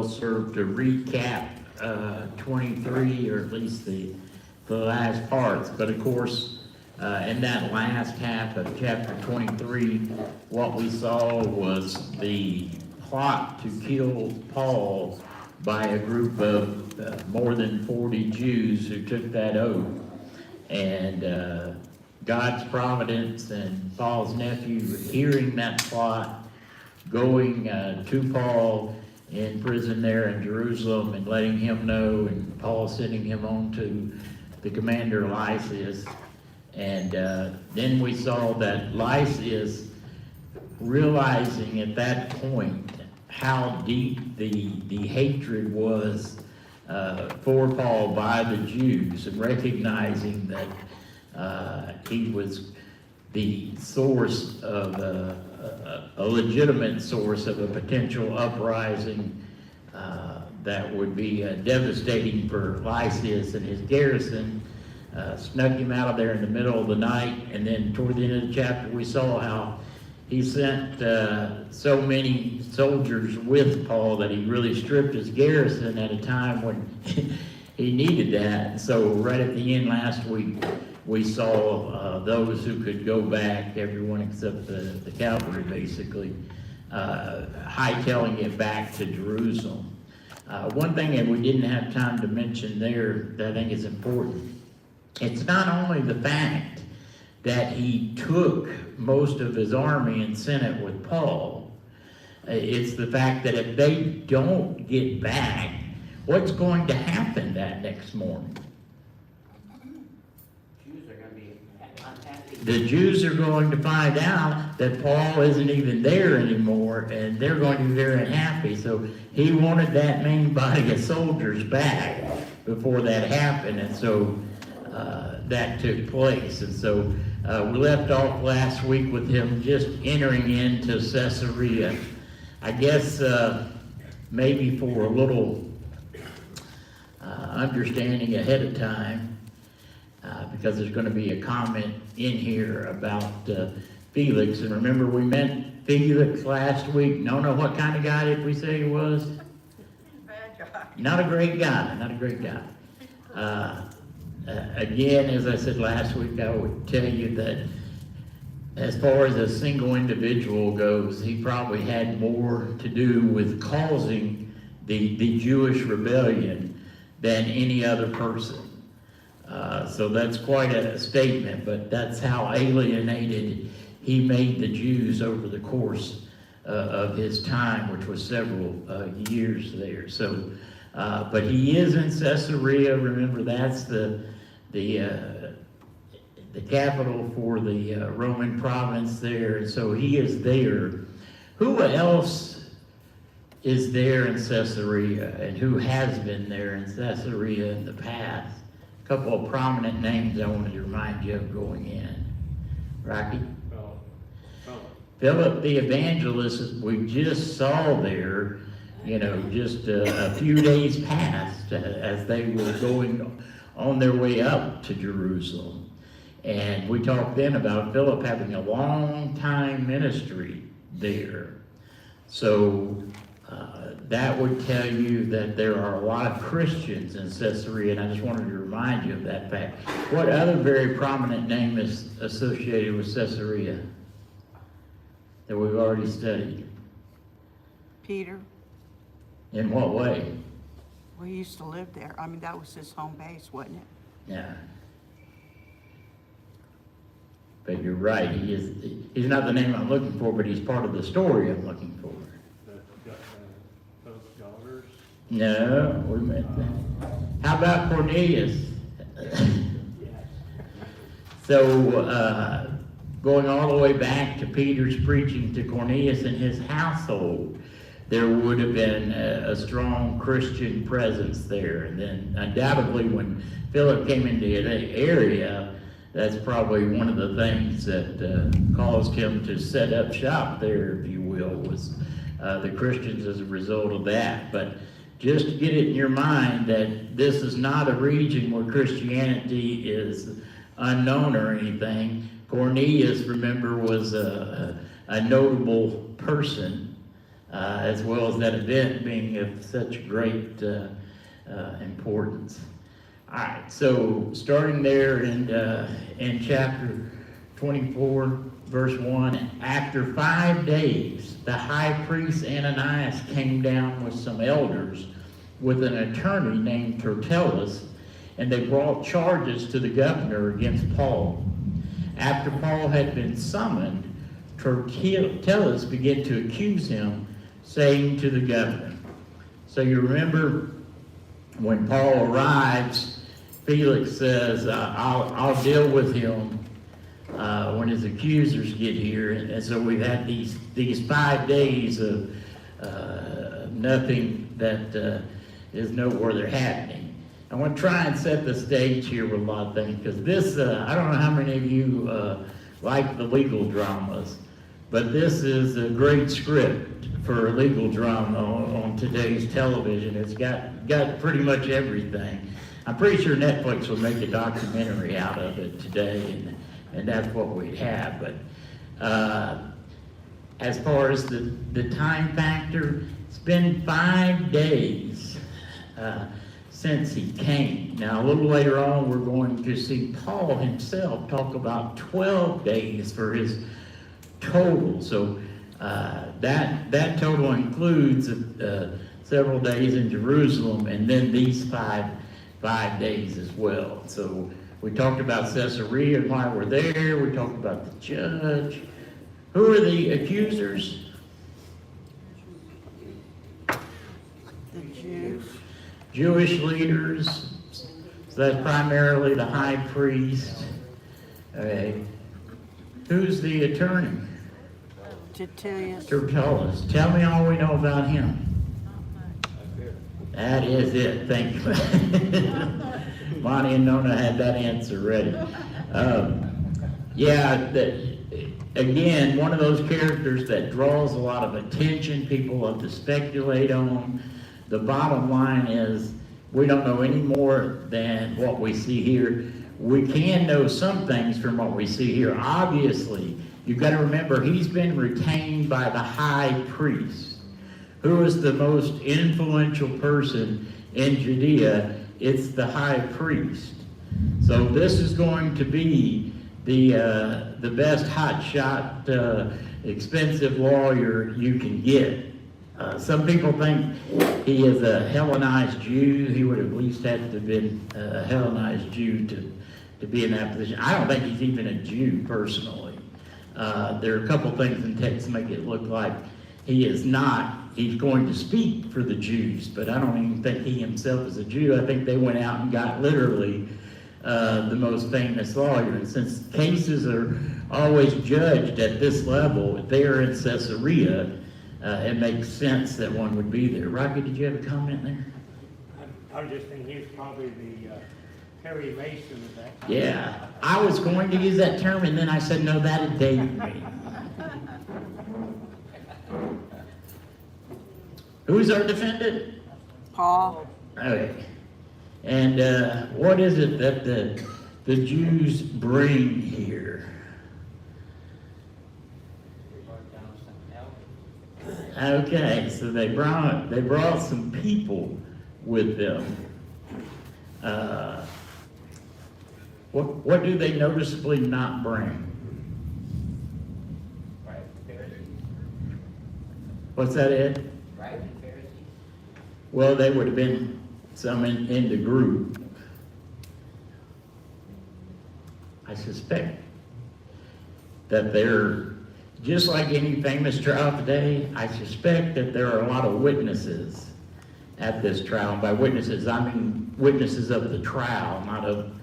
serve to recap 23, or at least the last parts. But of course, in that last half of chapter 23, what we saw was the plot to kill Paul by a group of more than 40 Jews who took that oath. And God's providence and Paul's nephew hearing that plot, going to Paul in prison there in Jerusalem and letting him know, and Paul sending him on to the commander Lysias. And then we saw that Lysias, realizing at that point how deep the hatred was for Paul by the Jews, and recognizing that he was the source of a legitimate source of a potential uprising that would be devastating for Lysias and his garrison, snuck him out of there in the middle of the night. And then toward the end of the chapter, we saw how he sent so many soldiers with Paul that he really stripped his garrison at a time when he needed that. And so right at the end last week, we saw those who could go back, everyone except the cavalry basically, hightailing it back to Jerusalem. One thing that we didn't have time to mention there that I think is important, it's not only the fact that he took most of his army and sent it with Paul, it's the fact that if they don't get back, what's going to happen that next morning? The Jews are going to find out that Paul isn't even there anymore, and they're going to be very unhappy. So he wanted that main body of soldiers back before that happened, and so that took place. And so we left off last week with him just entering into Caesarea. I guess maybe for a little understanding ahead of time, because there's going to be a comment in here about Felix. And remember, we met Felix last week. No, what kind of guy did we say he was? Bad guy. Not a great guy, not a great guy. Again, as I said last week, I would tell you that as far as a single individual goes, he probably had more to do with causing the Jewish rebellion than any other person. So that's quite a statement, but that's how alienated he made the Jews over the course of his time, which was several years there. So, but he is in Caesarea. Remember, that's the capital for the Roman province there. And so he is there. Who else is there in Caesarea, and who has been there in Caesarea in the past? A couple of prominent names I wanted to remind you of going in. Rocky? Philip the evangelist, we just saw there, just a few days past as they were going on their way up to Jerusalem. And we talked then about Philip having a long time ministry there. So that would tell you that there are a lot of Christians in Caesarea, and I just wanted to remind you of that fact. What other very prominent name is associated with Caesarea that we've already studied? Peter. In what way? Well, he used to live there. I mean, that was his home base, wasn't it? Yeah. But you're right, he's not the name I'm looking for, but he's part of the story I'm looking for. No, we met them. How about Cornelius? So, going all the way back to Peter's preaching to Cornelius and his household, there would have been a strong Christian presence there. And then undoubtedly when Philip came into the area, that's probably one of the things that caused him to set up shop there, if you will, was the Christians as a result of that. But just to get it in your mind that this is not a region where Christianity is unknown or anything. Cornelius, remember, was a notable person as well as that event being of such great importance. All right, so starting there in chapter 24, verse 1, after 5 days, the high priest Ananias came down with some elders with an attorney named Tertullus, and they brought charges to the governor against Paul. After Paul had been summoned, Tertullus began to accuse him, saying to the governor. So you remember when Paul arrives, Felix says, I'll deal with him when his accusers get here. And so we've had these 5 days of nothing that is noteworthy happening. I want to try and set the stage here with a lot of things, because this, I don't know how many of you like the legal dramas, but this is a great script for a legal drama on today's television. It's got pretty much everything. I'm pretty sure Netflix will make a documentary out of it today, and that's what we'd have. But as far as the time factor, it's been 5 days since he came. Now, a little later on, we're going to see Paul himself talk about 12 days for his total. So that total includes several days in Jerusalem, and then these five days as well. So we talked about Caesarea and why we're there. We talked about the judge. Who are the accusers? The Jews. Jewish leaders. So that's primarily the high priest. Who's the attorney? Tertullus. Tell me all we know about him. That is it. Thank you. Bonnie and Nona had that answer ready. Again, one of those characters that draws a lot of attention. People love to speculate on. The bottom line is we don't know any more than what we see here. We can know some things from what we see here. Obviously, you've got to remember he's been retained by the high priest. Who is the most influential person in Judea? It's the high priest. So this is going to be the best hotshot, expensive lawyer you can get. Some people think he is a Hellenized Jew. He would have at least had to have been a Hellenized Jew to be in that position. I don't think he's even a Jew personally. There are a couple things in text that make it look like he is not. He's going to speak for the Jews, but I don't even think he himself is a Jew. I think they went out and got literally the most famous lawyer. And since cases are always judged at this level, if they are in Caesarea, it makes sense that one would be there. Rocky, did you have a comment there? I was just thinking he's probably the Perry Mason of that time. Yeah, I was going to use that term, and then I said, no, that'd date me. Who's our defendant? Paul. Okay. And what is it that the Jews bring here? Okay, so they brought some people with them. What do they noticeably not bring? What's that, Ed? Well, they would have been some in the group. I suspect that they're, just like any famous trial today, I suspect that there are a lot of witnesses at this trial. And by witnesses, I mean witnesses of the trial, not of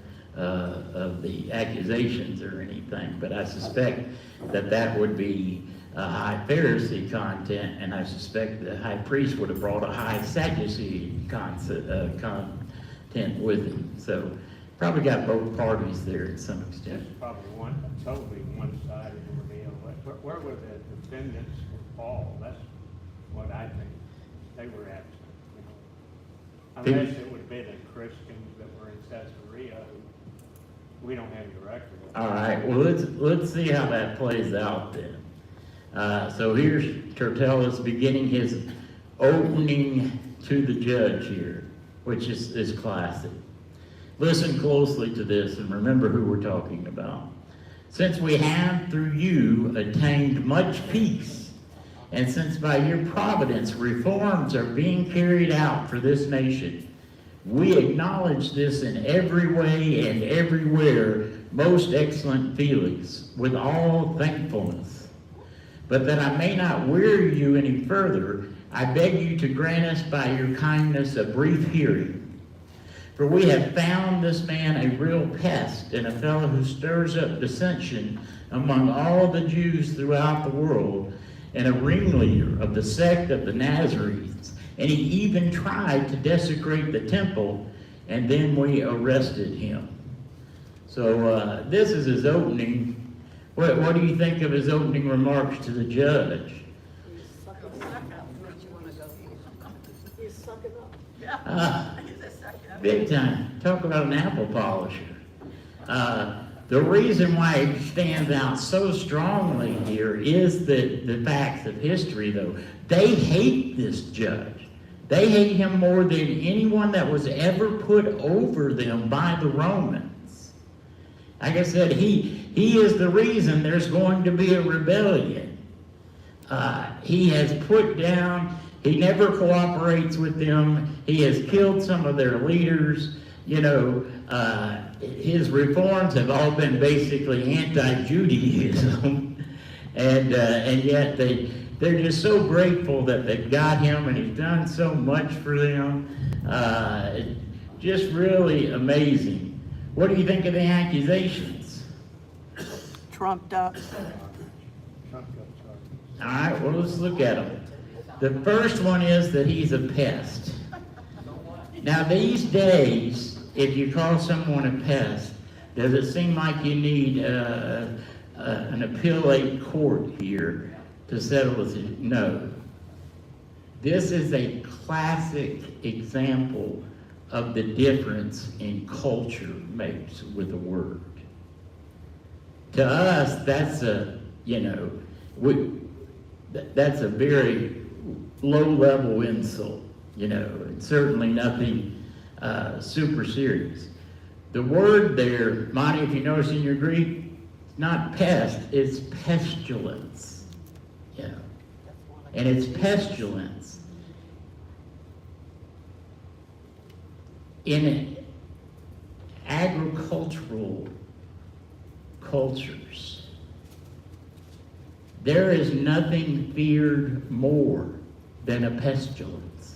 the accusations or anything. But I suspect that would be a high Pharisee content, and I suspect the high priest would have brought a high Sadducee content with him. So probably got both parties there to some extent. It's probably totally one side of the deal. Where were the defendants for Paul? That's what I think they were absent. Unless it would have been the Christians that were in Caesarea, who we don't have any record of. All right. Well, let's see how that plays out then. So here's Tertullus beginning his opening to the judge here, which is classic. Listen closely to this and remember who we're talking about. Since we have through you attained much peace, and since by your providence reforms are being carried out for this nation, we acknowledge this in every way and everywhere, most excellent Felix, with all thankfulness. But that I may not weary you any further, I beg you to grant us by your kindness a brief hearing. For we have found this man a real pest and a fellow who stirs up dissension among all the Jews throughout the world, and a ringleader of the sect of the Nazarenes. And he even tried to desecrate the temple, and then we arrested him. So this is his opening. What do you think of his opening remarks to the judge? He's sucking up. Big time. Talk about an apple polisher. The reason why he stands out so strongly here is the facts of history, though. They hate this judge. They hate him more than anyone that was ever put over them by the Romans. Like I said, he is the reason there's going to be a rebellion. He has put down, he never cooperates with them. He has killed some of their leaders. You know, his reforms have all been basically anti-Judaism, and yet they're just so grateful that they've got him, and he's done so much for them. Just really amazing. What do you think of the accusations? Trumped up. All right, well, let's look at them. The first one is that he's a pest. Now, these days, if you call someone a pest, does it seem like you need an appellate court here to settle this? No. This is a classic example of the difference in culture makes with a word. To us, that's that's a very low-level insult, and certainly nothing super serious. The word there, Monty, if you notice in your Greek, it's not pest, it's pestilence. And it's pestilence. In agricultural cultures, there is nothing feared more than a pestilence.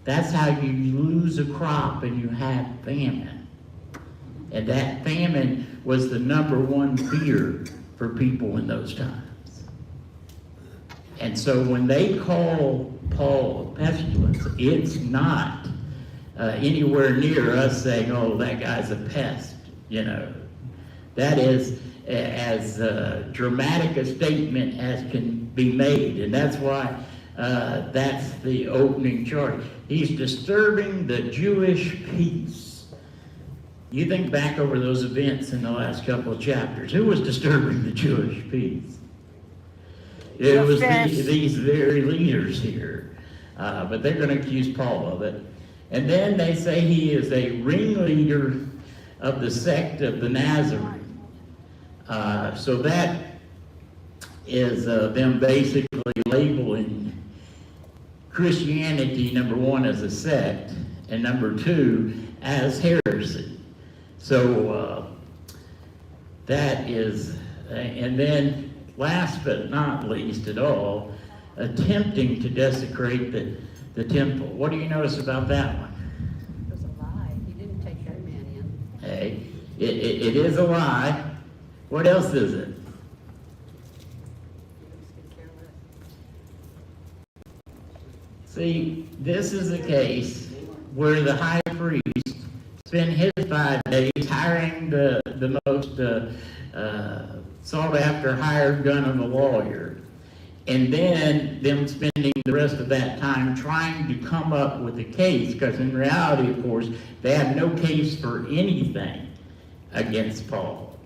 That's how you lose a crop and you have famine. And that famine was the number one fear for people in those times. And so when they call Paul a pestilence, it's not anywhere near us saying, oh, that guy's a pest, That is as dramatic a statement as can be made. And that's why that's the opening charge. He's disturbing the Jewish peace. You think back over those events in the last couple of chapters. Who was disturbing the Jewish peace? It was these very leaders here. But they're going to accuse Paul of it. And then they say he is a ringleader of the sect of the Nazarenes. So that is them basically labeling Christianity, number one, as a sect, and number two, as heresy. So that is, and then last but not least at all, attempting to desecrate the temple. What do you notice about that one? It was a lie. He didn't take that man in. Hey, it is a lie. What else is it? He was careless. See, this is a case where the high priest spent his 5 days hiring the most sought-after hired gun of a lawyer, and then them spending the rest of that time trying to come up with a case, because in reality, of course, they have no case for anything against Paul.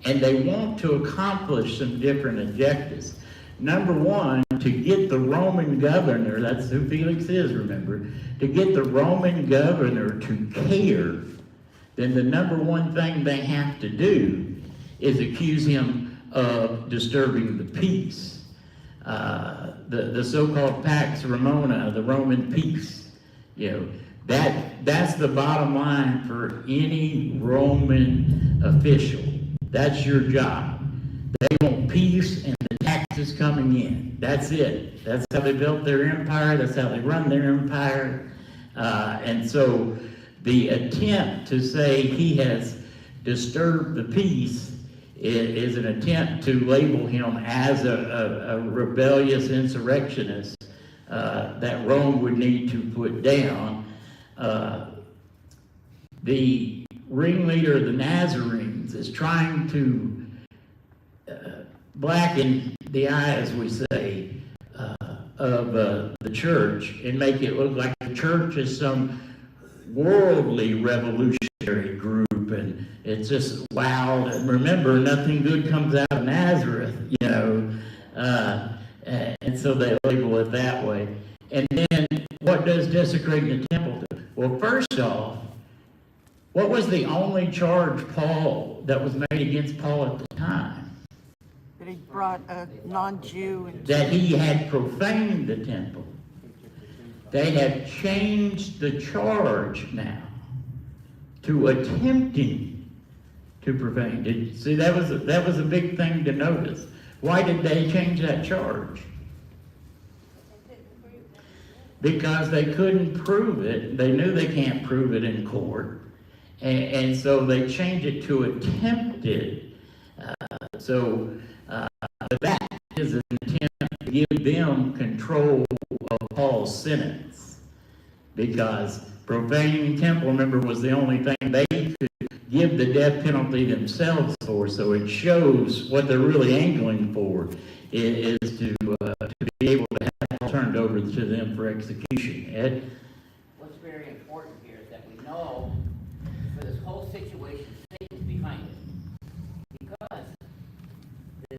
And they want to accomplish some different objectives. Number one, to get the Roman governor, that's who Felix is, remember, to get the Roman governor to care, then the number one thing they have to do is accuse him of disturbing the peace. The so-called Pax Romana, the Roman peace. You know, that's the bottom line for any Roman official. That's your job. They want peace and the taxes coming in. That's it. That's how they built their empire. That's how they run their empire. And so the attempt to say he has disturbed the peace is an attempt to label him as a rebellious insurrectionist that Rome would need to put down. The ringleader of the Nazarenes is trying to blacken the eye, as we say, of the church and make it look like the church is some worldly revolutionary group and it's just loud. And remember, nothing good comes out of Nazareth, you know. And so they label it that way. And then what does desecrating the temple do? Well, first off, what was the only charge that was made against Paul at the time? That he brought a non-Jew into... That he had profaned the temple. They have changed the charge now to attempting to profane. See, that was a big thing to notice. Why did they change that charge? Because they couldn't prove it. They knew they can't prove it in court. And so they changed it to attempted. That is an attempt to give them control of Paul's sentence. Because profaning the temple, remember, was the only thing they could give the death penalty themselves for. So it shows what they're really angling for is to be able to have it turned over to them for execution. Ed? What's very important here is that we know for this whole situation, Satan's behind it. Because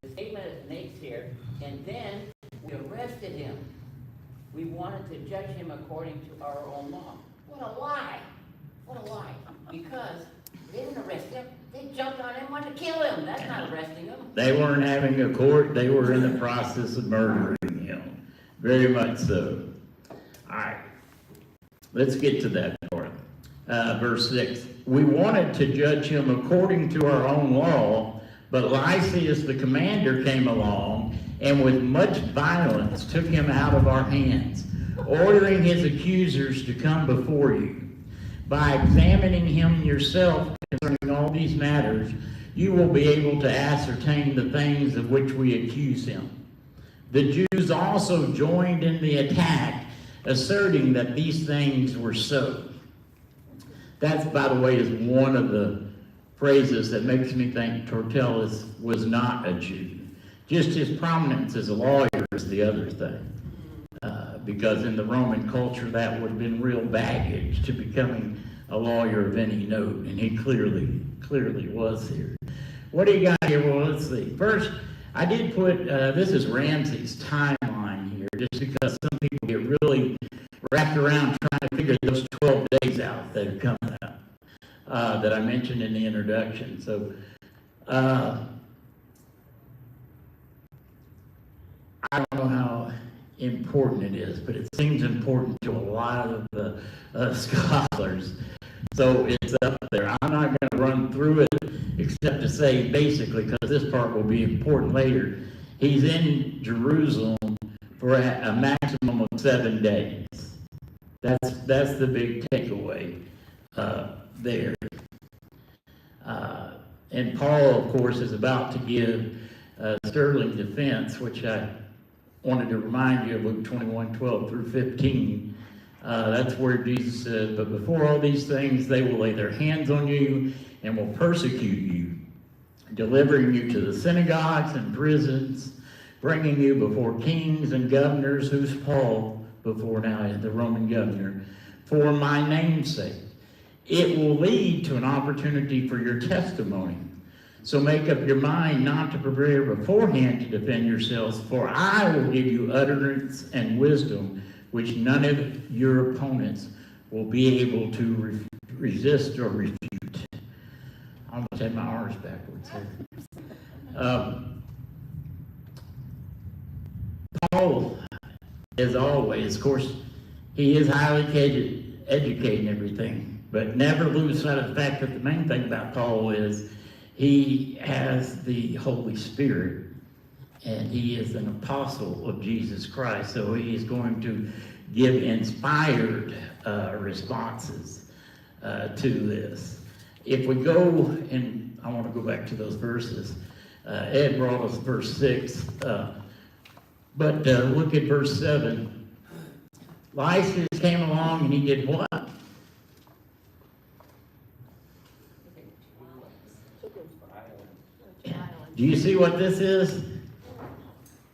the statement is makes here, and then we arrested him. We wanted to judge him according to our own law. What a lie! What a lie! Because they didn't arrest him. They jumped on him, wanted to kill him. That's not arresting him. They weren't having a court. They were in the process of murdering him. Very much so. All right. Let's get to that part. Verse 6. We wanted to judge him according to our own law, but Lysias the commander came along and with much violence took him out of our hands, ordering his accusers to come before you. By examining him yourself concerning all these matters, you will be able to ascertain the things of which we accuse him. The Jews also joined in the attack, asserting that these things were so. That, by the way, is one of the phrases that makes me think Tertullus was not a Jew. Just his prominence as a lawyer is the other thing. Because in the Roman culture, that would have been real baggage to becoming a lawyer of any note, and he clearly was here. What do you got here? Well, let's see. First, I did put, this is Ramsey's timeline here, just because some people get really wrapped around trying to figure those 12 days out that are coming up, that I mentioned in the introduction. So, I don't know how important it is, but it seems important to a lot of the scholars. So it's up there. I'm not going to run through it except to say basically, because this part will be important later, he's in Jerusalem for a maximum of 7 days. That's the big takeaway there. And Paul, of course, is about to give sterling defense, which I wanted to remind you of Luke 21:12 through 15. That's where Jesus said, but before all these things, they will lay their hands on you and will persecute you, delivering you to the synagogues and prisons, bringing you before kings and governors, who's Paul before now, the Roman governor, for my name's sake. It will lead to an opportunity for your testimony. So make up your mind not to prepare beforehand to defend yourselves, for I will give you utterance and wisdom, which none of your opponents will be able to resist or refute. I almost had my R's backwards there. Paul, as always, of course, he is highly educated and everything, but never lose sight of the fact that the main thing about Paul is he has the Holy Spirit, and he is an apostle of Jesus Christ, so he is going to give inspired responses to this. If we go, and I want to go back to those verses, Ed brought us verse 6, but look at verse 7. Lysias came along and he did what? Do you see what this is?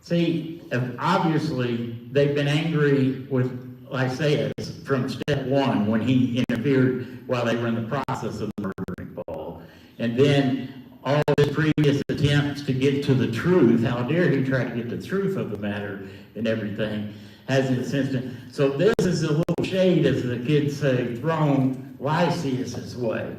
See, obviously they've been angry with Lysias from step one when he interfered while they were in the process of murdering Paul. And then all his previous attempts to get to the truth, how dare he try to get the truth of the matter and everything, has in insisted. So this is a little shade, as the kids say, thrown Lysias' way,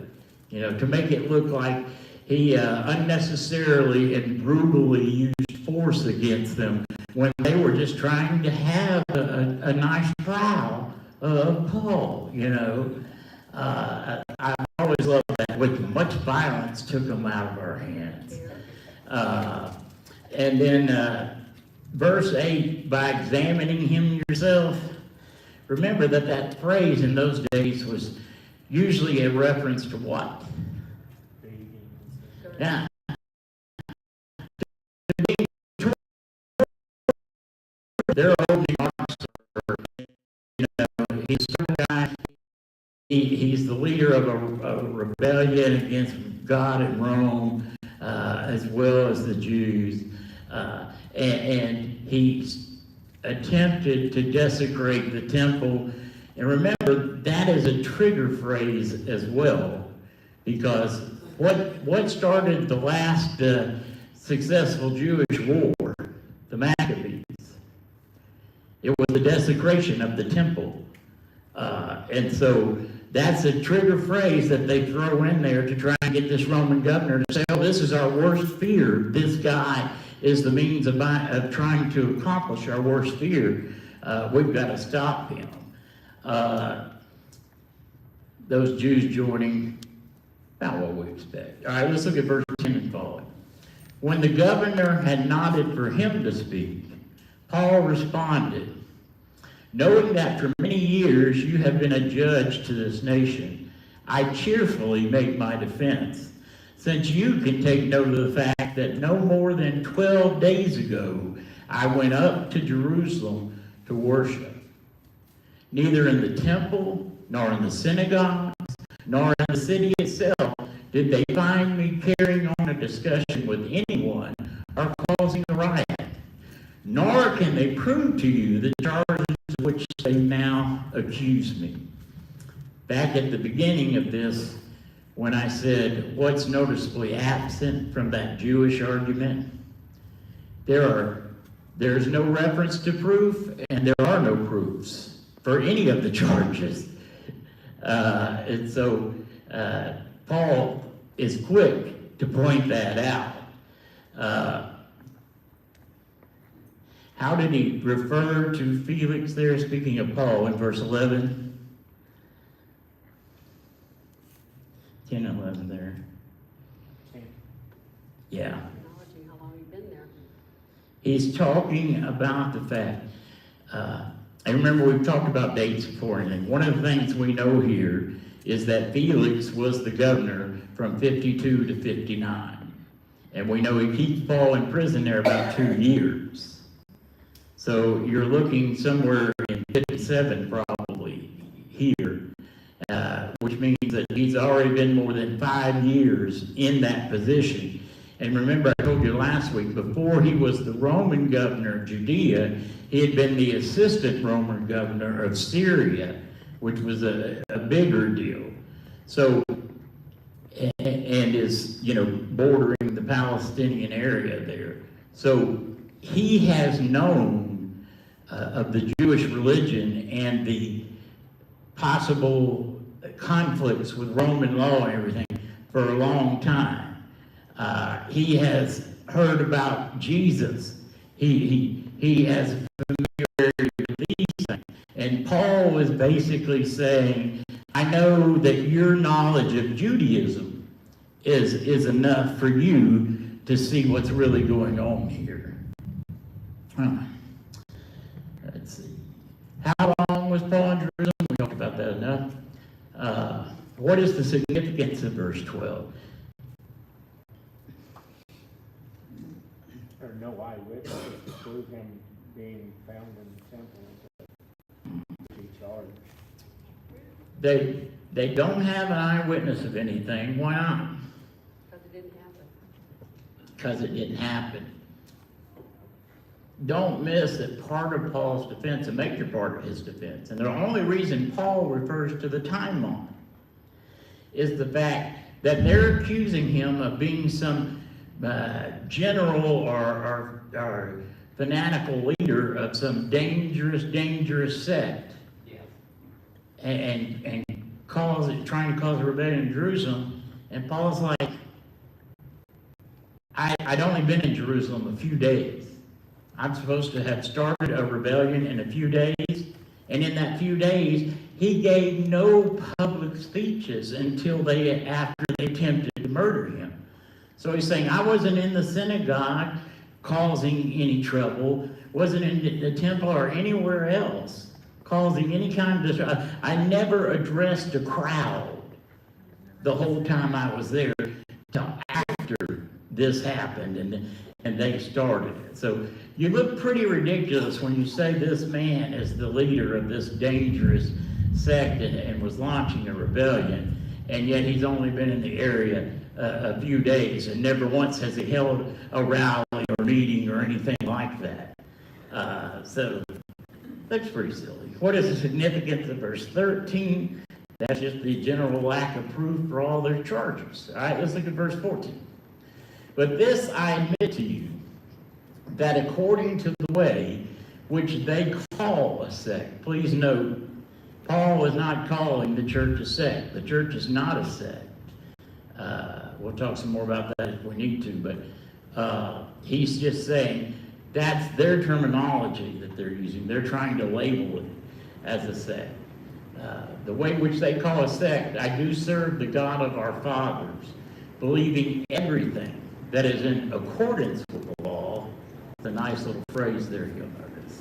you know, to make it look like he unnecessarily and brutally used force against them when they were just trying to have a nice trial of Paul, you know. I always loved that. With much violence took them out of our hands. And then verse 8, by examining him yourself. Remember that phrase in those days was usually a reference to what? Now, they're opening arms, you know, he's a guy, he's the leader of a rebellion against God and Rome, as well as the Jews, and he's attempted to desecrate the temple. And remember, that is a trigger phrase as well, because what started the last successful Jewish war, the Maccabees? It was the desecration of the temple. And so that's a trigger phrase that they throw in there to try and get this Roman governor to say, oh, this is our worst fear. This guy is the means of trying to accomplish our worst fear. We've got to stop him. Those Jews joining, not what we expect. All right, let's look at verse 10 and following. When the governor had nodded for him to speak, Paul responded, knowing that for many years you have been a judge to this nation, I cheerfully make my defense, since you can take note of the fact that no more than 12 days ago I went up to Jerusalem to worship. Neither in the temple, nor in the synagogues, nor in the city itself did they find me carrying on a discussion with anyone or causing a riot. Nor can they prove to you the charges to which they now accuse me. Back at the beginning of this, when I said what's noticeably absent from that Jewish argument, there's no reference to proof, and there are no proofs for any of the charges. And so Paul is quick to point that out. How did he refer to Felix there, speaking of Paul, in verse 11? 10 and 11 there. Yeah. Acknowledging how long you've been there. He's talking about the fact, I remember we've talked about dates before, and one of the things we know here is that Felix was the governor from 52 to 59. And we know he keeps Paul in prison there about 2 years. So you're looking somewhere in 57 probably here, which means that he's already been more than 5 years in that position. And remember, I told you last week, before he was the Roman governor of Judea, he had been the assistant Roman governor of Syria, which was a bigger deal. So and is, bordering the Palestinian area there. So he has known of the Jewish religion and the possible conflicts with Roman law and everything for a long time. He has heard about Jesus. He has familiarity with these things. And Paul was basically saying, I know that your knowledge of Judaism is enough for you to see what's really going on here. Let's see. How long was Paul in Jerusalem? We talked about that enough. What is the significance of verse 12? There are no eyewitnesses to prove him being found in the temple to be charged. They don't have an eyewitness of anything. Why not? Because it didn't happen. Because it didn't happen. Don't miss that part of Paul's defense, a major part of his defense, and the only reason Paul refers to the timeline is the fact that they're accusing him of being some general or fanatical leader of some dangerous sect. Yeah. And trying to cause a rebellion in Jerusalem. And Paul's like, I'd only been in Jerusalem a few days. I'm supposed to have started a rebellion in a few days. And in that few days, he gave no public speeches until after they attempted to murder him. So he's saying, I wasn't in the synagogue causing any trouble, wasn't in the temple or anywhere else causing any kind of disruption. I never addressed a crowd the whole time I was there till after this happened and they started it. So you look pretty ridiculous when you say this man is the leader of this dangerous sect and was launching a rebellion, and yet he's only been in the area a few days, and never once has he held a rally or meeting or anything like that. So that's pretty silly. What is the significance of verse 13? That's just the general lack of proof for all their charges. All right, let's look at verse 14. But this I admit to you, that according to the way which they call a sect, please note, Paul is not calling the church a sect. The church is not a sect. We'll talk some more about that if we need to, but he's just saying that's their terminology that they're using. They're trying to label it as a sect. The way which they call a sect, I do serve the God of our fathers, believing everything that is in accordance with the law. It's a nice little phrase there, you'll notice.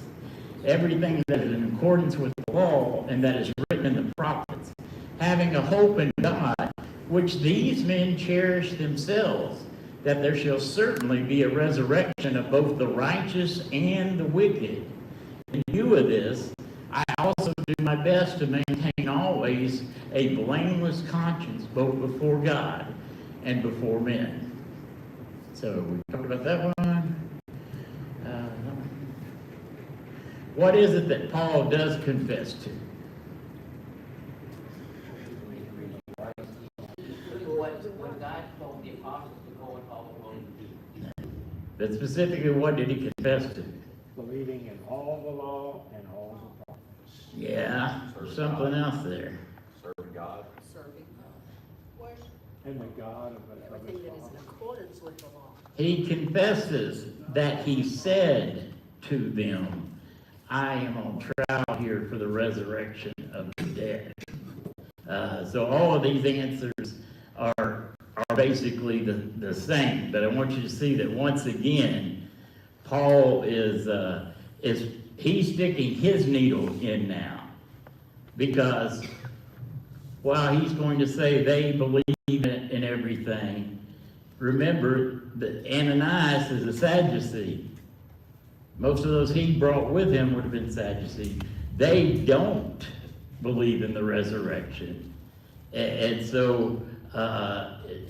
Everything that is in accordance with the law and that is written in the prophets, having a hope in God, which these men cherish themselves, that there shall certainly be a resurrection of both the righteous and the wicked. In view of this, I also do my best to maintain always a blameless conscience, both before God and before men. So we talked about that one. What is it that Paul does confess to? What God told the apostles to go and all the world to do. But specifically, what did he confess to? Believing in all the law and all the prophets. Yeah, something else there. Serving God. Serving And the God of everything his that is in fathers. accordance with the law. He confesses that he said to them, I am on trial here for the resurrection of the dead. So all of these answers are basically the same, but I want you to see that once again, Paul he's sticking his needle in now, because while he's going to say they believe in everything, remember that Ananias is a Sadducee. Most of those he brought with him would have been Sadducees. They don't believe in the resurrection. And so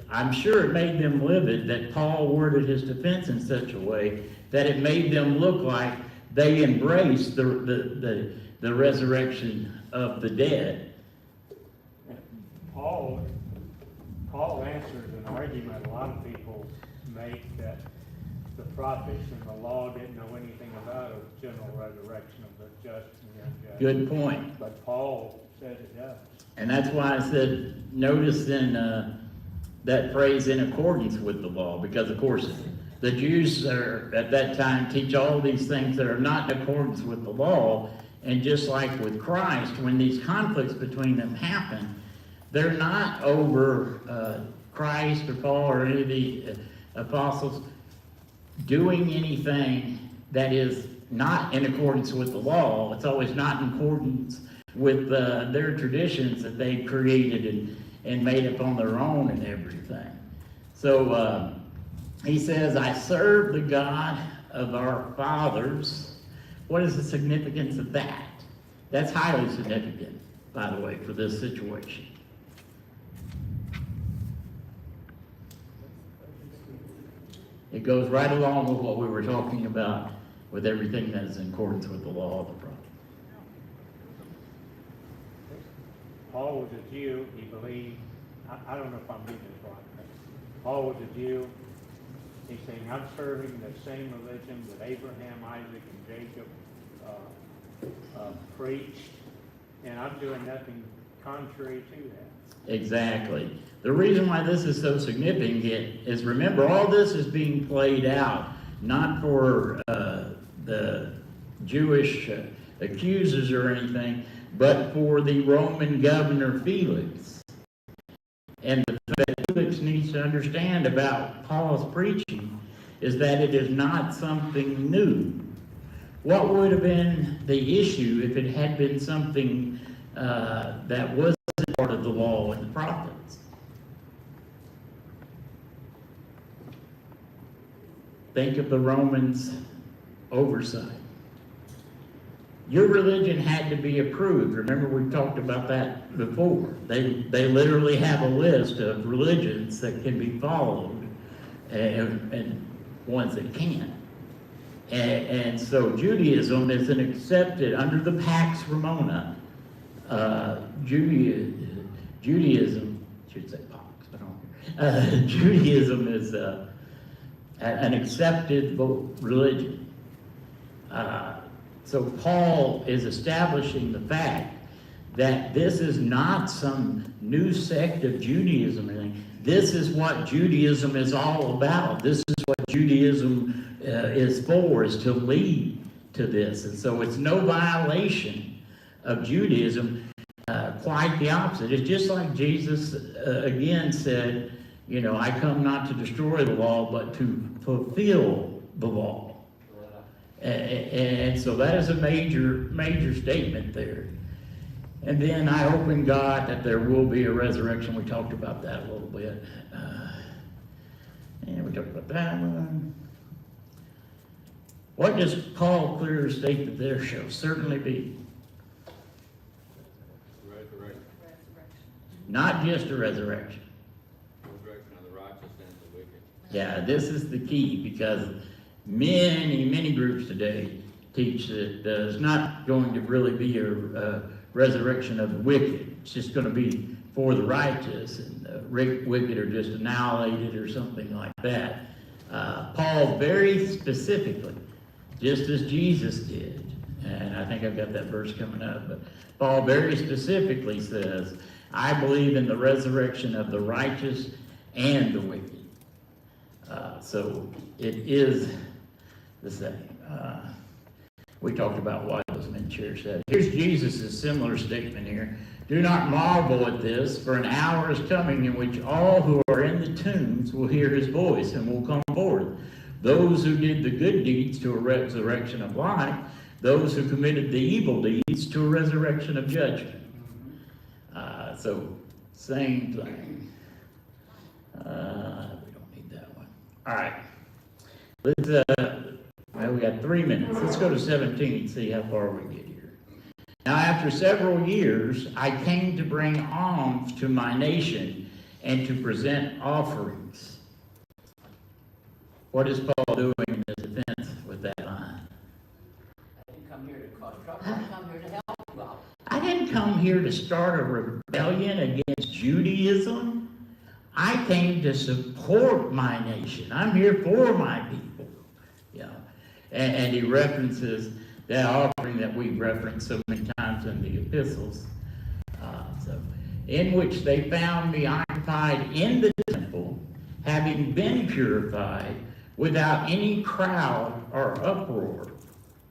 I'm sure it made them livid that Paul worded his defense in such a way that it made them look like they embraced the resurrection of the dead. Paul answered argument a lot of people make that the prophets and the law didn't know anything about a general resurrection of the just and the unjust. Good point. But Paul says it does. And that's why I said, notice in that phrase, in accordance with the law, because of course the Jews are, at that time, teach all these things that are not in accordance with the law. And just like with Christ, when these conflicts between them happen, they're not over Christ or Paul or any of the apostles doing anything that is not in accordance with the law. It's always not in accordance with their traditions that they created and made up on their own and everything. So he says, I serve the God of our fathers. What is the significance of that? That's highly significant, by the way, for this situation. It goes right along with what we were talking about with everything that is in accordance with the law of the prophet. Paul was a Jew. He believed, I don't know if I'm reading this right, but Paul was a Jew. He's saying, I'm serving the same religion that Abraham, Isaac, and Jacob preached, and I'm doing nothing contrary to that. Exactly. The reason why this is so significant is, remember, all this is being played out not for the Jewish accusers or anything, but for the Roman governor Felix. And the thing that Felix needs to understand about Paul's preaching is that it is not something new. What would have been the issue if it had been something that wasn't part of the law and the prophets? Think of the Romans' oversight. Your religion had to be approved. Remember, we talked about that before. They literally have a list of religions that can be followed and ones that can't. And so Judaism is an accepted, under the Pax Romana, Judaism, should say Pax, but I don't care. Judaism is an accepted religion. So Paul is establishing the fact that this is not some new sect of Judaism or anything. This is what Judaism is all about. This is what Judaism is for, is to lead to this. And so it's no violation of Judaism, quite the opposite. It's just like Jesus again said, you know, I come not to destroy the law, but to fulfill the law. And so that is a major statement there. And then I hope in God that there will be a resurrection. We talked about that a little bit. And we talked about that one. What does Paul clearly state that there shall certainly be? Resurrection. Not just a resurrection. Resurrection of the righteous and the wicked. Yeah, this is the key, because many groups today teach that there's not going to really be a resurrection of the wicked. It's just going to be for the righteous, and the wicked are just annihilated or something like that. Paul very specifically, just as Jesus did, and I think I've got that verse coming up, but Paul very specifically says, I believe in the resurrection of the righteous and the wicked. So it is the same. We talked about why those men cherish that. Here's Jesus' similar statement here. Do not marvel at this, for an hour is coming in which all who are in the tombs will hear his voice and will come forth. Those who did the good deeds to a resurrection of life, those who committed the evil deeds to a resurrection of judgment. So, same thing. We don't need that one. All right. Let's, well, we got 3 minutes. Let's go to 17 and see how far we get here. Now, after several years, I came to bring alms to my nation and to present offerings. What is Paul doing in his defense with that line? I didn't come here to cause trouble, I come here to help you out. I didn't come here to start a rebellion against Judaism. I came to support my nation. I'm here for my people. You know, and he references that offering that we referenced so many times in the epistles. In which they found me occupied in the temple, having been purified, without any crowd or uproar.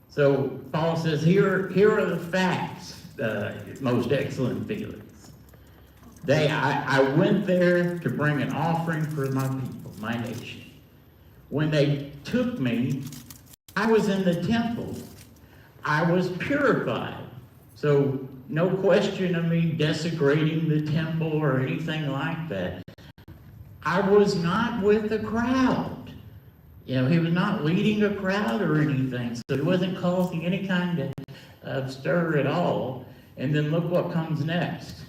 So Paul says, here are the facts, most excellent Felix. I went there to bring an offering for my people, my nation. When they took me, I was in the temple. I was purified. So no question of me desecrating the temple or anything like that. I was not with the crowd. You know, he was not leading a crowd or anything, so he wasn't causing any kind of stir at all. And then look what comes next.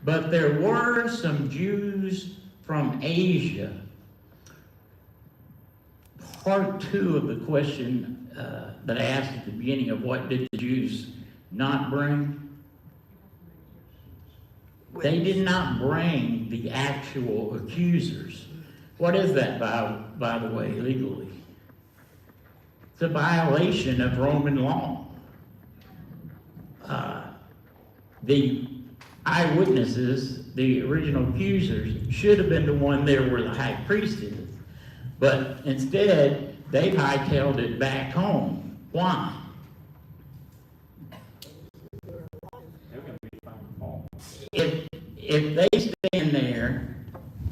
But there were some Jews from Asia. Part 2 of the question that I asked at the beginning of what did the Jews not bring? They did not bring the actual accusers. What is that, by the way, legally? It's a violation of Roman law. The eyewitnesses, the original accusers, should have been the one there where the high priest is. But instead, they hightailed it back home. Why? If they stand there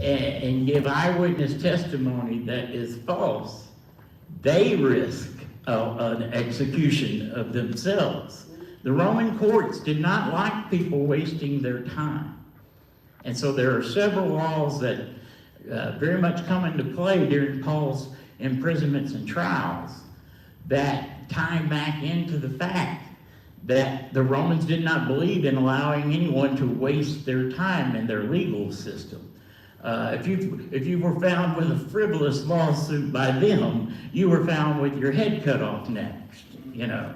and give eyewitness testimony that is false, they risk an execution of themselves. The Roman courts did not like people wasting their time. And so there are several laws that very much come into play during Paul's imprisonments and trials that tie back into the fact that the Romans did not believe in allowing anyone to waste their time in their legal system. If you were found with a frivolous lawsuit by them, you were found with your head cut off next. You know,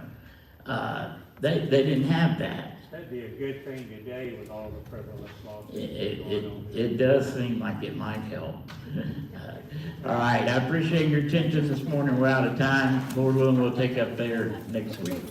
they didn't have that. That'd be a good thing today with all the frivolous lawsuits going on. It does seem like it might help. All right, I appreciate your attention this morning. We're out of time. Lord willing, we'll take up there next week.